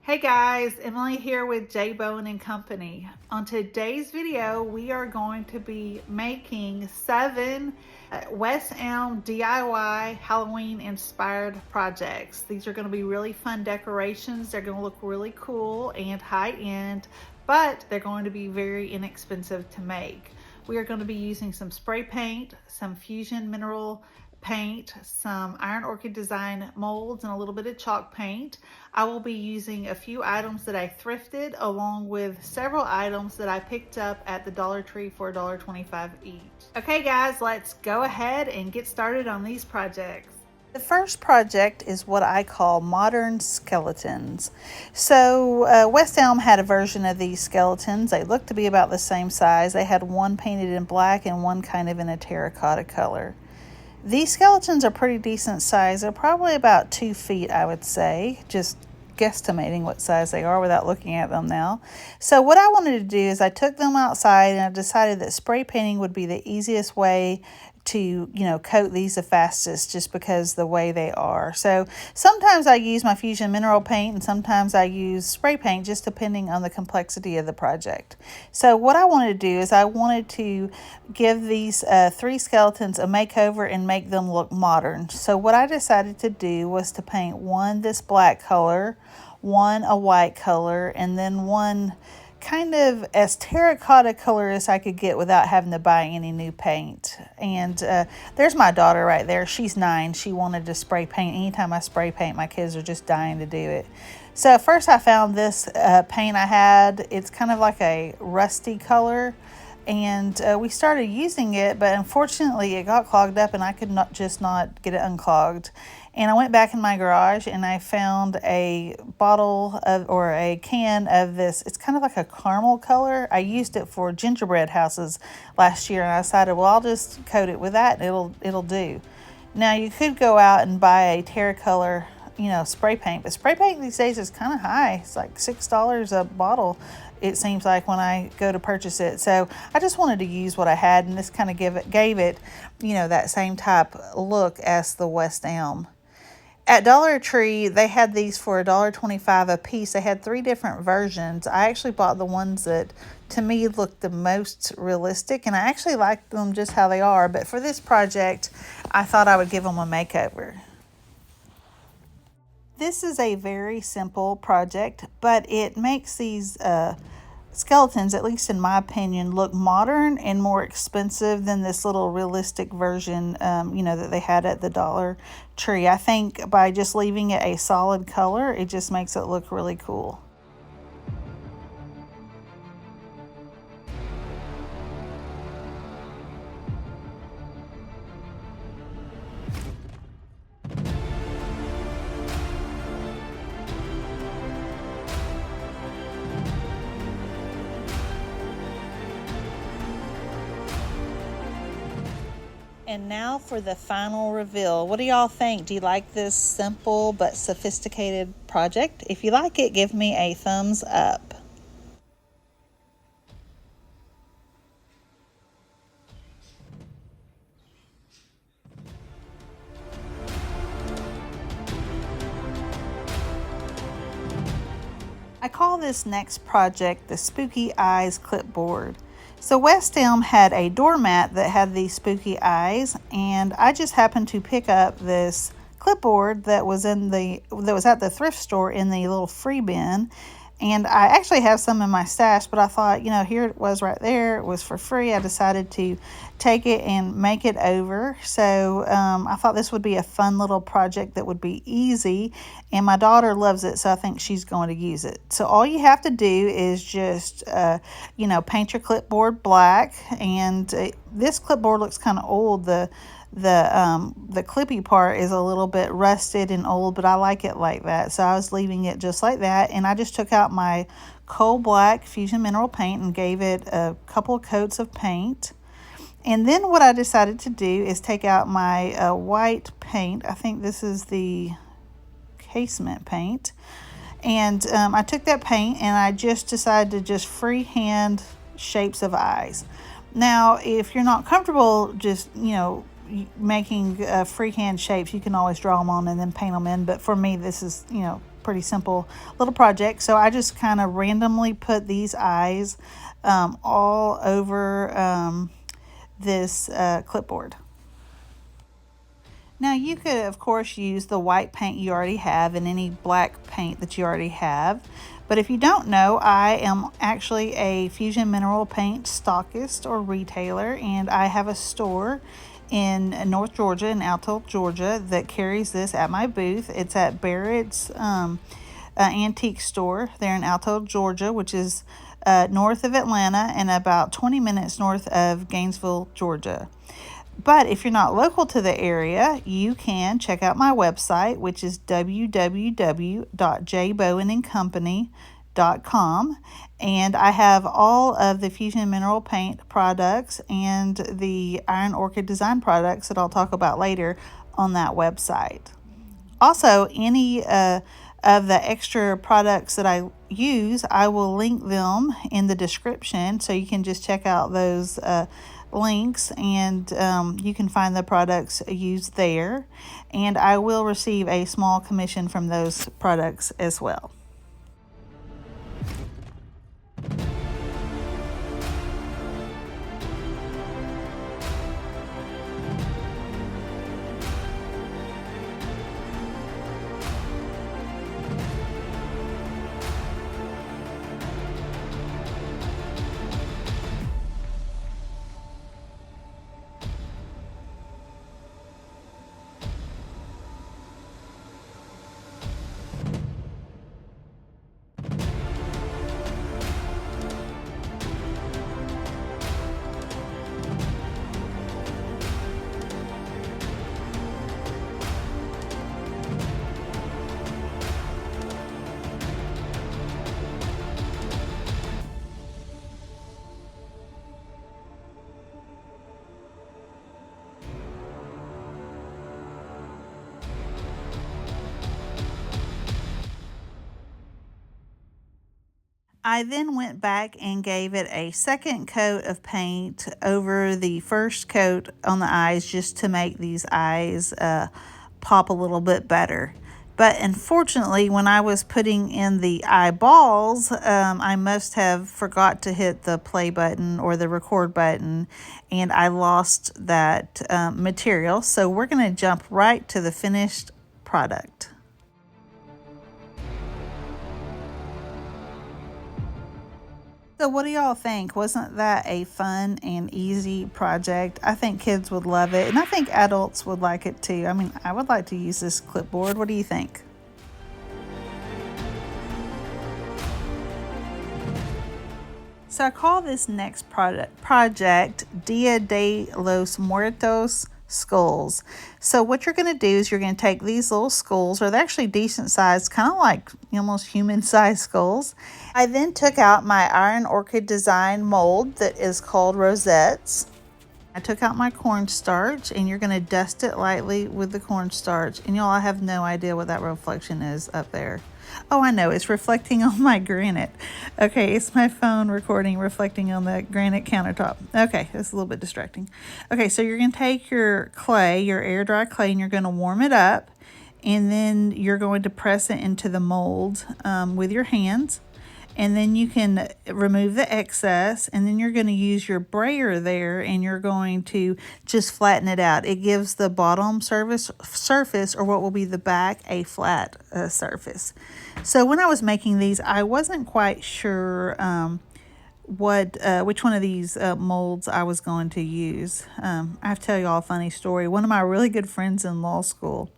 Hey guys, Emily here with J Bowen and Company. On today's video, we are going to be making 7 West Elm DIY Halloween inspired projects. These are going to be really fun decorations. They're going to look really cool and high end, but they're going to be very inexpensive to make. We are going to be using some spray paint, some fusion mineral paint, some Iron Orchid Design molds, and a little bit of chalk paint. I will be using a few items that I thrifted along with several items that I picked up at the Dollar Tree for $1.25 each. Okay guys, let's go ahead and get started on these projects. The first project is what I call modern skeletons. So West Elm had a version of these skeletons. They looked to be about the same size. They had one painted in black and one kind of in a terracotta color. These skeletons are pretty decent size. They're probably about 2 feet, I would say, just guesstimating what size they are without looking at them now. So what I wanted to do is I took them outside and I decided that spray painting would be the easiest way to, coat these the fastest, just because the way they are. So sometimes I use my fusion mineral paint and sometimes I use spray paint, just depending on the complexity of the project. So what I wanted to do is I wanted to give these 3 skeletons a makeover and make them look modern. So what I decided to do was to paint one this black color, one a white color, and then one kind of as terracotta color as I could get without having to buy any new paint. And there's my daughter right there. She's 9. She wanted to spray paint. Anytime I spray paint, my kids are just dying to do it. So first I found this paint I had. It's kind of like a rusty color. And we started using it, but unfortunately it got clogged up and I could not get it unclogged. And I went back in my garage and I found a bottle of, or a can of this. It's kind of like a caramel color. I used it for gingerbread houses last year and I decided, well, I'll just coat it with that and it'll do. Now you could go out and buy a terracolor, spray paint, but spray paint these days is kind of high. It's like $6 a bottle, it seems like, when I go to purchase it. So I just wanted to use what I had, and this kind of gave it, that same type look as the West Elm. At Dollar Tree, they had these for $1.25 a piece. They had 3 different versions. I actually bought the ones that to me looked the most realistic, and I actually liked them just how they are. But for this project, I thought I would give them a makeover. This is a very simple project, but it makes these skeletons, at least in my opinion, look modern and more expensive than this little realistic version, that they had at the Dollar Tree. I think by just leaving it a solid color, it just makes it look really cool. And now for the final reveal. What do y'all think? Do you like this simple but sophisticated project? If you like it, give me a thumbs up. I call this next project the Spooky Eyes Clipboard. So West Elm had a doormat that had these spooky eyes, and I just happened to pick up this clipboard that was at the thrift store in the little free bin. And I actually have some in my stash, but I thought, here it was right there. It was for free. I decided to take it and make it over. So I thought this would be a fun little project that would be easy. And my daughter loves it, so I think she's going to use it. So all you have to do is just, paint your clipboard black. And this clipboard looks kind of old. The the clippy part is a little bit rusted and old, but I like it like that. So I was leaving it just like that, and I just took out my coal black Fusion Mineral paint and gave it a couple of coats of paint. And then what I decided to do is take out my white paint. I think this is the Casement paint. And I took that paint and I just decided to just freehand shapes of eyes. Now, if you're not comfortable just, making freehand shapes, you can always draw them on and then paint them in. But for me, this is, pretty simple little project. So I just kind of randomly put these eyes all over this clipboard. Now you could of course use the white paint you already have and any black paint that you already have. But if you don't know, I am actually a Fusion Mineral Paint stockist or retailer, and I have a store in North Georgia, in Alto, Georgia, that carries this at my booth. It's at Barrett's antique store there in Alto, Georgia, which is north of Atlanta and about 20 minutes north of Gainesville, Georgia. But if you're not local to the area, you can check out my website, which is www.jbowenandcompany.com. And I have all of the Fusion Mineral Paint products and the Iron Orchid Design products that I'll talk about later on that website. Also, any of the extra products that I use, I will link them in the description, so you can just check out those links, and you can find the products used there, and I will receive a small commission from those products as well. I then went back and gave it a second coat of paint over the first coat on the eyes, just to make these eyes pop a little bit better. But unfortunately, when I was putting in the eyeballs, I must have forgot to hit the play button or the record button, and I lost that material. So we're going to jump right to the finished product. So what do y'all think? Wasn't that a fun and easy project? I think kids would love it, and I think adults would like it too. I mean, I would like to use this clipboard. What do you think? So I call this next project Dia de los Muertos skulls. So what you're going to do is you're going to take these little skulls, or they're actually decent size, kind of like almost human size skulls. I then took out my Iron Orchid Design mold that is called Rosettes. I took out my cornstarch, and you're going to dust it lightly with the cornstarch. And y'all, I have no idea what that reflection is up there. Oh, I know, it's reflecting on my granite. Okay, it's my phone recording reflecting on the granite countertop. Okay, that's a little bit distracting. Okay, so you're going to take your clay, your air dry clay, and you're going to warm it up, and then you're going to press it into the mold with your hands. And then you can remove the excess, and then you're going to use your brayer there, and you're going to just flatten it out. It gives the bottom surface, or what will be the back, a flat surface. So when I was making these, I wasn't quite sure which one of these molds I was going to use. I have to tell you all a funny story. One of my really good friends in law school,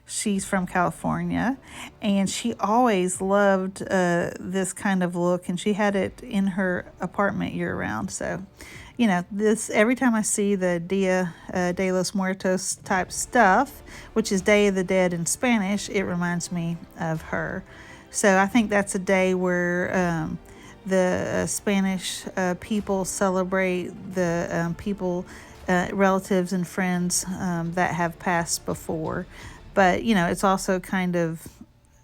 she's from California, and she always loved this kind of look, and she had it in her apartment year round. So, you know, this every time I see the Dia de los Muertos type stuff, which is Day of the Dead in Spanish, it reminds me of her. So I think that's a day where the Spanish people celebrate the people, relatives and friends that have passed before. But, you know, it's also kind of,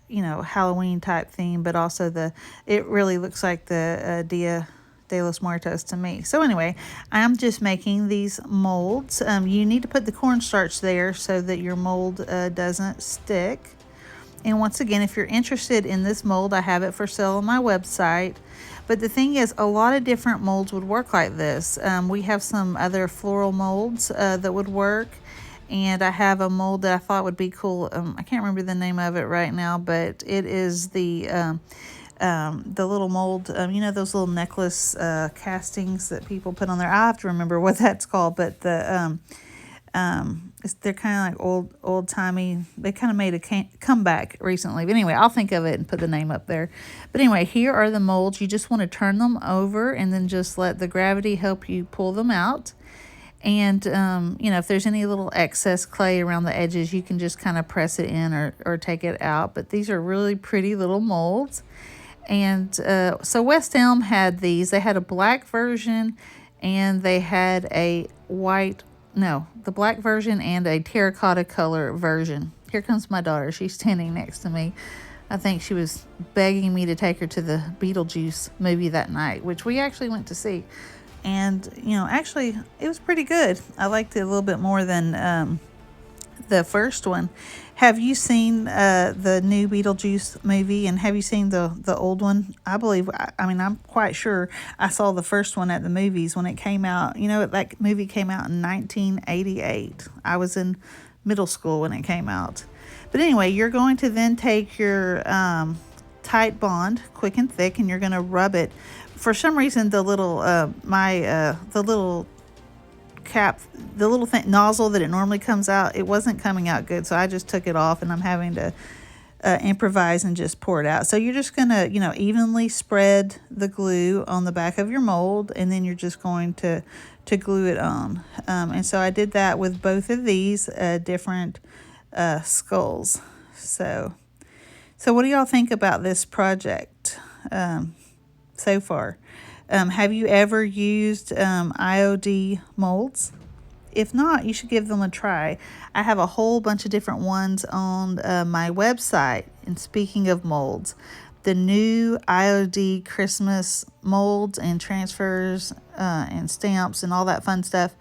you know, Halloween type theme, but also it really looks like the Dia de los Muertos to me. So anyway, I'm just making these molds. You need to put the cornstarch there so that your mold doesn't stick. And once again, if you're interested in this mold, I have it for sale on my website. But the thing is, a lot of different molds would work like this. We have some other floral molds that would work. And I have a mold that I thought would be cool. I can't remember the name of it right now, but it is the little mold, you know, those little necklace castings that people put on there. I have to remember what that's called, but they're kind of like old-timey. They kind of made a comeback recently. But anyway, I'll think of it and put the name up there. But anyway, here are the molds. You just want to turn them over and then just let the gravity help you pull them out. And, you know, if there's any little excess clay around the edges, you can just kind of press it in or take it out. But these are really pretty little molds. And so West Elm had these. They had a black version and they had a the black version and a terracotta color version. Here comes my daughter. She's standing next to me. I think she was begging me to take her to the Beetlejuice movie that night, which we actually went to see. And, you know, actually, it was pretty good. I liked it a little bit more than the first one. Have you seen the new Beetlejuice movie? And have you seen the old one? I believe, I'm quite sure I saw the first one at the movies when it came out. You know, that movie came out in 1988. I was in middle school when it came out. But anyway, you're going to then take your Tite Bond, quick and thick, and you're going to rub it. For some reason, the little cap, the little nozzle that it normally comes out, it wasn't coming out good, so I just took it off, and I'm having to improvise and just pour it out. So you're just gonna, you know, evenly spread the glue on the back of your mold, and then you're just going to glue it on. And so I did that with both of these different skulls. So what do y'all think about this project so far? Have you ever used IOD molds? If not, you should give them a try. I have a whole bunch of different ones on my website. And speaking of molds, the new IOD Christmas molds and transfers and stamps and all that fun stuff,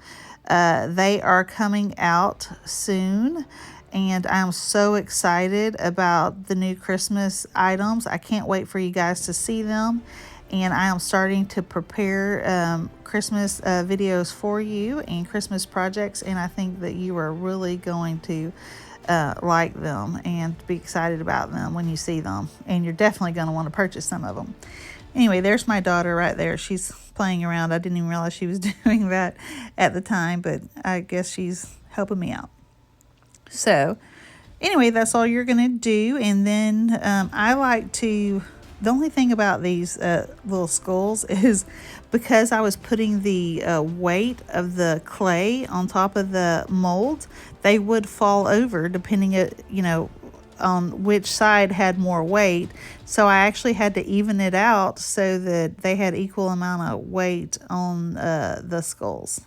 they are coming out soon. And I'm so excited about the new Christmas items. I can't wait for you guys to see them. And I am starting to prepare Christmas videos for you and Christmas projects. And I think that you are really going to like them and be excited about them when you see them. And you're definitely going to want to purchase some of them. Anyway, there's my daughter right there. She's playing around. I didn't even realize she was doing that at the time, but I guess she's helping me out. So anyway, that's all you're going to do. And then I like to... The only thing about these little skulls is because I was putting the weight of the clay on top of the mold, they would fall over depending on which side had more weight. So I actually had to even it out so that they had equal amount of weight on the skulls.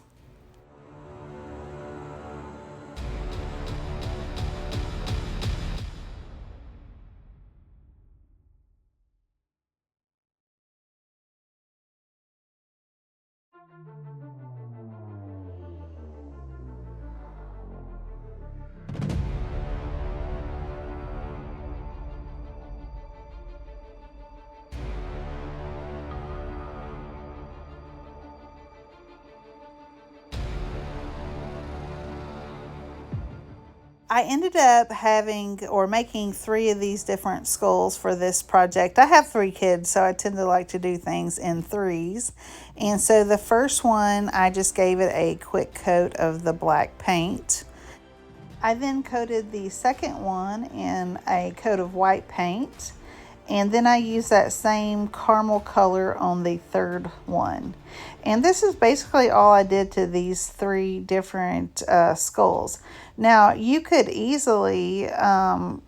I ended up having or making 3 of these different skulls for this project. I have 3 kids, so I tend to like to do things in threes. And so the first one, I just gave it a quick coat of the black paint. I then coated the second one in a coat of white paint. And then I used that same caramel color on the third one. And this is basically all I did to these 3 different skulls. Now, you could easily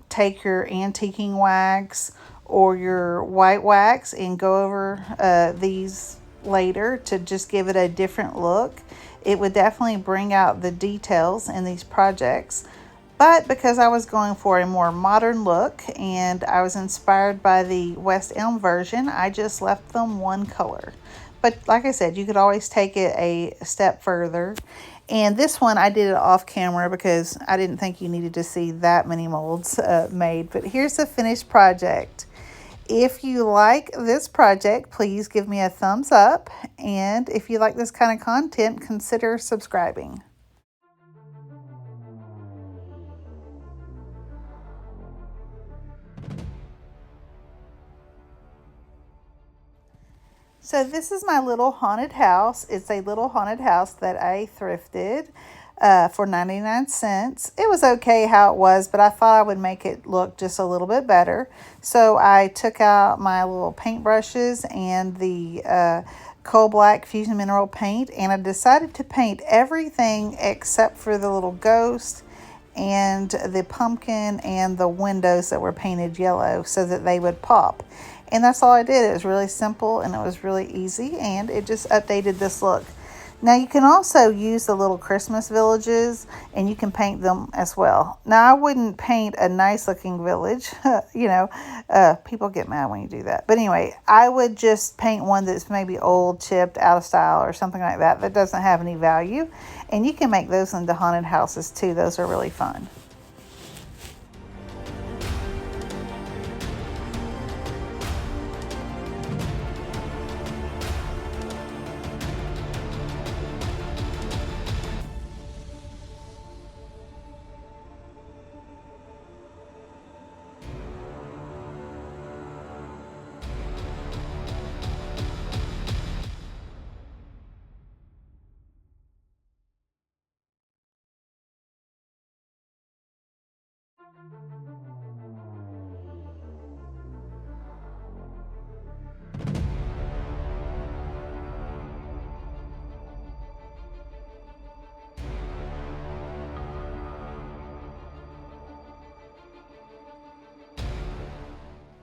take your antiquing wax or your white wax and go over these later to just give it a different look. It would definitely bring out the details in these projects. But because I was going for a more modern look and I was inspired by the West Elm version, I just left them one color. But like I said, you could always take it a step further. And this one, I did it off camera because I didn't think you needed to see that many molds made. But here's the finished project. If you like this project, please give me a thumbs up. And if you like this kind of content, consider subscribing. So this is my little haunted house. It's a little haunted house that I thrifted for 99 cents. It was okay how it was, but I thought I would make it look just a little bit better. So I took out my little paint brushes and the coal black fusion mineral paint, and I decided to paint everything except for the little ghost and the pumpkin and the windows that were painted yellow so that they would pop. And that's all I did. It was really simple and it was really easy, and it just updated this look. Now you can also use the little Christmas villages and you can paint them as well. Now I wouldn't paint a nice looking village, you know, people get mad when you do that. But anyway, I would just paint one that's maybe old, chipped, out of style or something like that that doesn't have any value. And you can make those into haunted houses too. Those are really fun.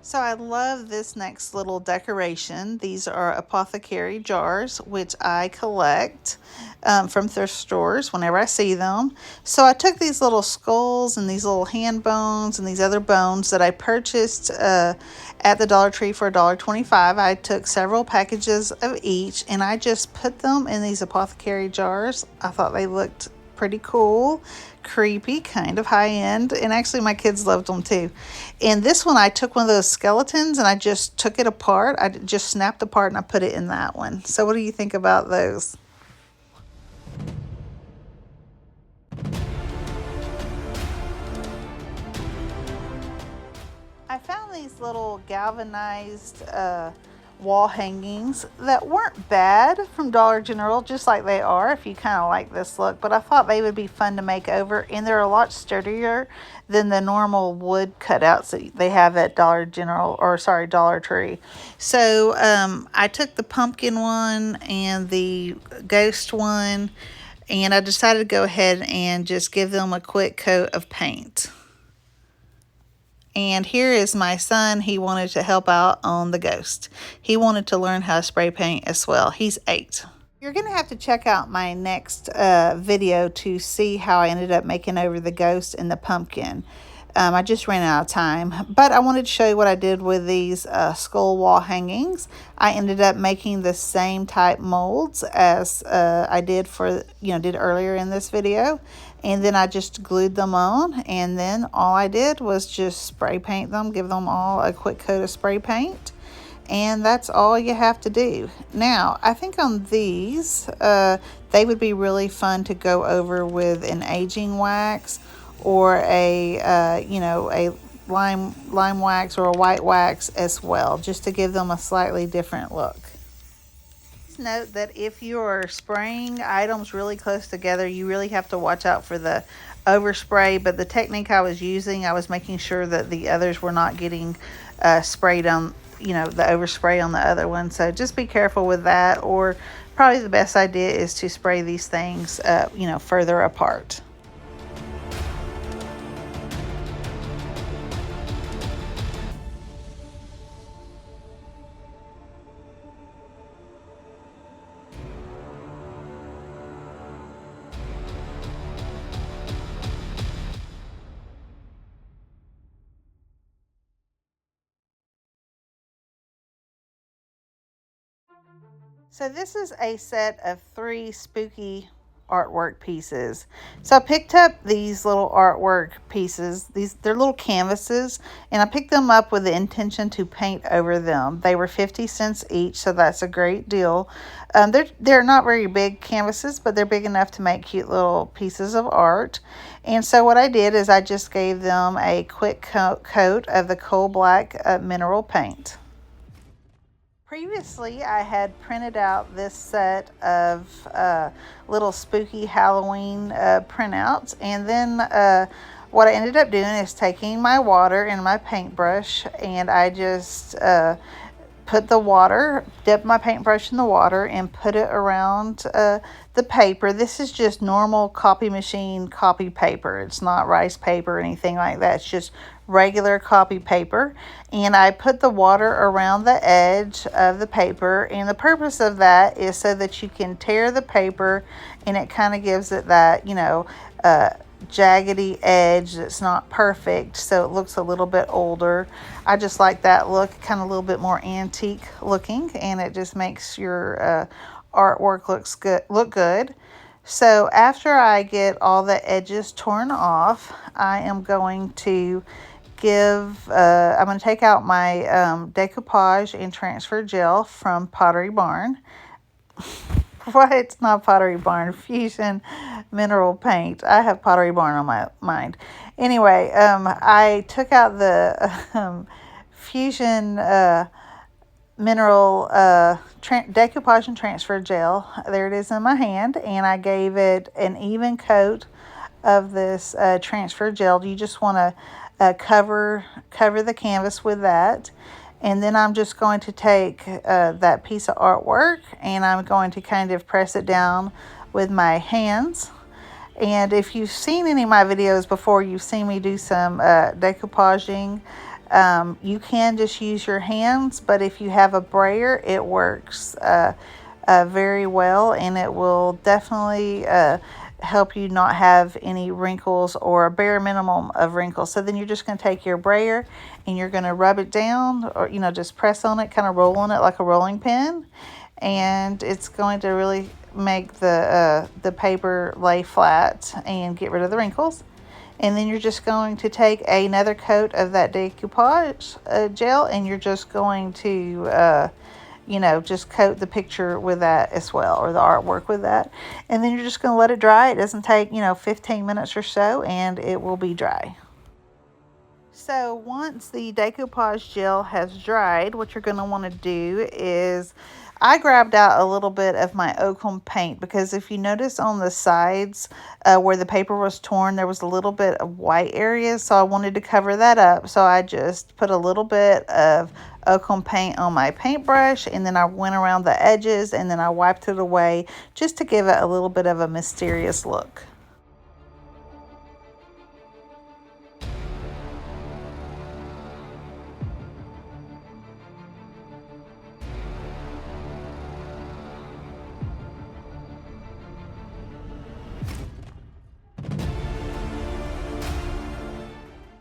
So I love this next little decoration. These are Apothecary Jars, which I collect from thrift stores whenever I see them. So I took these little skulls and these little hand bones and these other bones that I purchased at the Dollar Tree for $1.25. I took several packages of each and I just put them in these Apothecary Jars. I thought they looked pretty cool, creepy, kind of high end, and actually my kids loved them too. And this one, I took one of those skeletons and I just took it apart. I just snapped apart and I put it in that one. So what do you think about those? I found these little galvanized wall hangings that weren't bad from Dollar General, just like they are if you kind of like this look, but I thought they would be fun to make over, and they're a lot sturdier than the normal wood cutouts that they have at Dollar Tree. So I took the pumpkin one and the ghost one, and I decided to go ahead and just give them a quick coat of paint. And here is my son. He wanted to help out on the ghost. He wanted to learn how to spray paint as well. He's 8. You're going to have to check out my next video to see how I ended up making over the ghost and the pumpkin. I just ran out of time, but I wanted to show you what I did with these skull wall hangings. I ended up making the same type molds as I did earlier in this video, and then I just glued them on, and then all I did was just spray paint them, give them all a quick coat of spray paint, and that's all you have to do. Now, I think on these, they would be really fun to go over with an aging wax, or a you know, a lime wax or a white wax as well, just to give them a slightly different look. Note that if you are spraying items really close together, you really have to watch out for the overspray. But the technique I was using, I was making sure that the others were not getting sprayed on, you know, the overspray on the other one. So just be careful with that, or probably the best idea is to spray these things you know, further apart. So this is a set of 3 spooky artwork pieces. So I picked up these little artwork pieces. They're little canvases, and I picked them up with the intention to paint over them. They were 50 cents each, so that's a great deal. They're not very big canvases, but they're big enough to make cute little pieces of art. And so what I did is I just gave them a quick coat of the coal black mineral paint. Previously, I had printed out this set of little spooky Halloween printouts, and then what I ended up doing is taking my water and my paintbrush, and I just put the water, dip my paintbrush in the water and put it around the paper. This is just normal copy machine copy paper. It's not rice paper or anything like that. It's just regular copy paper, and I put the water around the edge of the paper, and the purpose of that is so that you can tear the paper and it kind of gives it that, you know, jaggedy edge that's not perfect, so it looks a little bit older. I just like that look, kind of a little bit more antique looking, and it just makes your artwork look good. So after I get all the edges torn off, I am going to I'm going to take out my Decoupage and Transfer Gel from Pottery Barn. What? It's not Pottery Barn. Fusion Mineral Paint. I have Pottery Barn on my mind. Anyway, I took out the Fusion Mineral Decoupage and Transfer Gel. There it is in my hand, and I gave it an even coat of this transfer gel. You just want to cover the canvas with that, and then I'm just going to take that piece of artwork, and I'm going to kind of press it down with my hands. And if you've seen any of my videos before, you've seen me do some decoupaging. You can just use your hands, but if you have a brayer, it works very well, and it will definitely help you not have any wrinkles, or a bare minimum of wrinkles. So then you're just going to take your brayer and you're going to rub it down, or, you know, just press on it, kind of roll on it like a rolling pin, and it's going to really make the paper lay flat and get rid of the wrinkles. And then you're just going to take another coat of that decoupage gel, and you're just going to you know, just coat the picture with that as well, or the artwork with that. And then you're just going to let it dry. It doesn't take, you know, 15 minutes or so, and it will be dry. So once the decoupage gel has dried, what you're going to want to do is, I grabbed out a little bit of my Oakham paint, because if you notice on the sides where the paper was torn, there was a little bit of white areas, so I wanted to cover that up. So I just put a little bit of Oakham paint on my paintbrush, and then I went around the edges, and then I wiped it away just to give it a little bit of a mysterious look.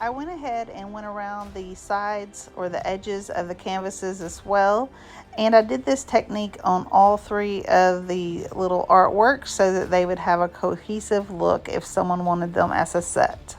I went ahead and went around the sides or the edges of the canvases as well, and I did this technique on all 3 of the little artworks so that they would have a cohesive look if someone wanted them as a set.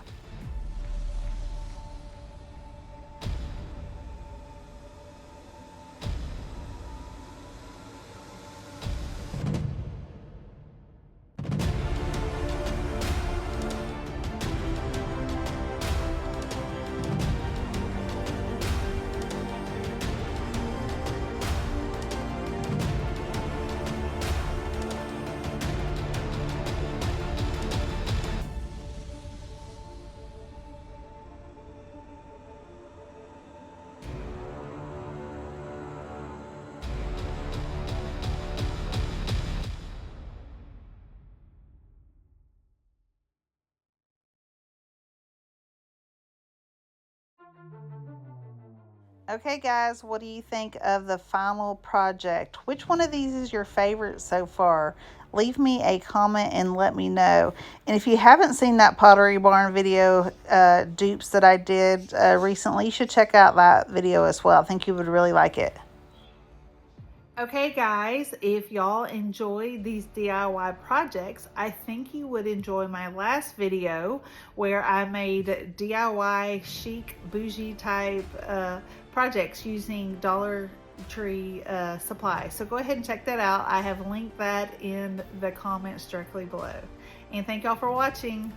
Okay guys, what do you think of the final project? Which one of these is your favorite so far? Leave me a comment and let me know. And if you haven't seen that Pottery Barn video dupes that I did recently, you should check out that video as well. I think you would really like it. Okay guys, if y'all enjoy these DIY projects, I think you would enjoy my last video where I made DIY chic bougie type projects using Dollar Tree supplies. So go ahead and check that out. I have linked that in the comments directly below. And thank y'all for watching.